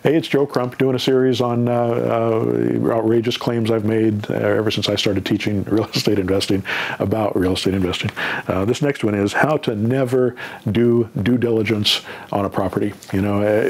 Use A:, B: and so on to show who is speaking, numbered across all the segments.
A: Hey, it's Joe Crump doing a series on outrageous claims I've made ever since I started teaching real estate investing about real estate investing. This next one is how to never do due diligence on a property. You know,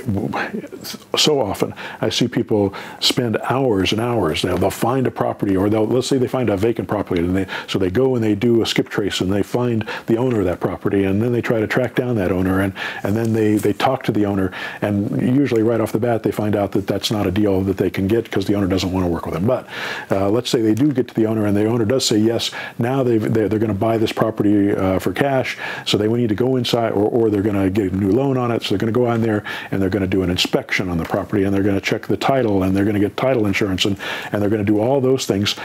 A: so often I see people spend hours and hours. They'll find a property, or let's say they find a vacant property, and so they go and they do a skip trace and they find the owner of that property, and then they try to track down that owner, and then they talk to the owner, and usually right off the bat they find out that that's not a deal that they can get because the owner doesn't want to work with them. But let's say they do get to the owner and the owner does say yes, now they're going to buy this property for cash, so they need to go inside, or they're going to get a new loan on it, so they're going to go on there and they're going to do an inspection on the property, and they're going to check the title, and they're going to get title insurance, and they're going to do all those things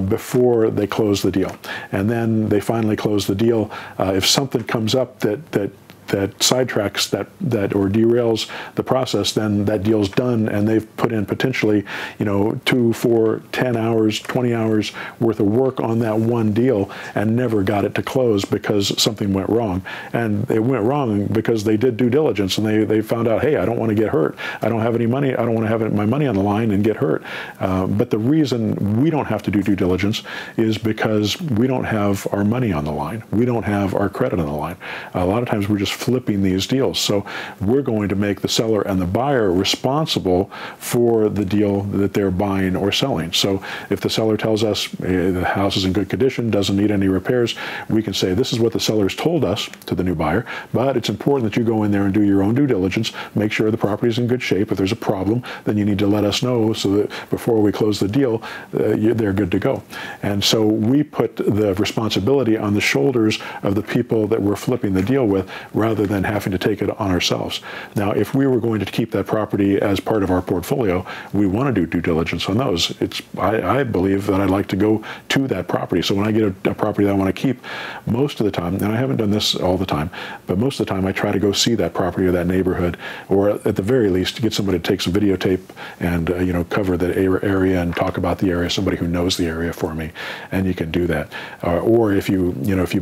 A: before they close the deal. And then they finally close the deal. If something comes up that sidetracks that or derails the process, then that deal's done, and they've put in potentially, you know, 2, 4, 10 hours, 20 hours worth of work on that one deal and never got it to close because something went wrong. And it went wrong because they did due diligence, and they found out, hey, I don't want to get hurt. I don't have any money. I don't want to have my money on the line and get hurt. But the reason we don't have to do due diligence is because we don't have our money on the line. We don't have our credit on the line. A lot of times we're just flipping these deals. So we're going to make the seller and the buyer responsible for the deal that they're buying or selling. So if the seller tells us the house is in good condition, doesn't need any repairs, we can say this is what the seller's told us to the new buyer, but it's important that you go in there and do your own due diligence, make sure the property is in good shape. If there's a problem, then you need to let us know so that before we close the deal, they're good to go. And so we put the responsibility on the shoulders of the people that we're flipping the deal with, rather than having to take it on ourselves. Now, if we were going to keep that property as part of our portfolio, we want to do due diligence on those. I believe that I'd like to go to that property. So when I get a property that I want to keep, most of the time, and I haven't done this all the time, but most of the time I try to go see that property or that neighborhood, or at the very least get somebody to take some videotape and you know, cover the area and talk about the area, somebody who knows the area for me, and you can do that. Or if you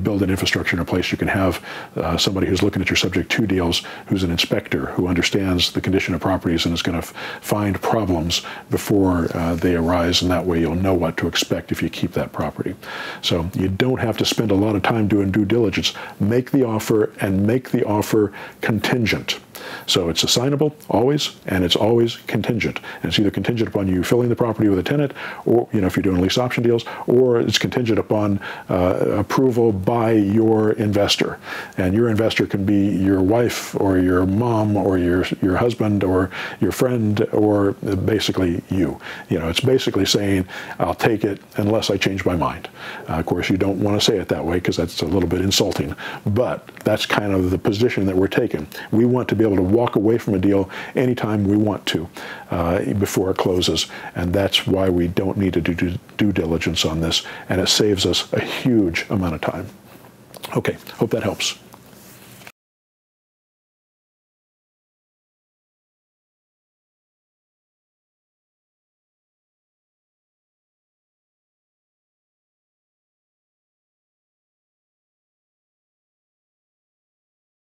A: build an infrastructure in a place, you can have somebody who's looking at your subject to deals, who's an inspector, who understands the condition of properties and is going to find problems before they arise, and that way you'll know what to expect if you keep that property. So you don't have to spend a lot of time doing due diligence. Make the offer, and make the offer contingent. So it's assignable always, and it's always contingent. And it's either contingent upon you filling the property with a tenant, or if you're doing lease option deals, or it's contingent upon approval by your investor. And your investor can be your wife or your mom or your husband or your friend, or basically you. You know, it's basically saying, I'll take it unless I change my mind. Of course, you don't want to say it that way because that's a little bit insulting, but that's kind of the position that we're taking. We want to be able to walk away from a deal anytime we want to before it closes, and that's why we don't need to do due diligence on this, and it saves us a huge amount of time. Okay, hope that helps.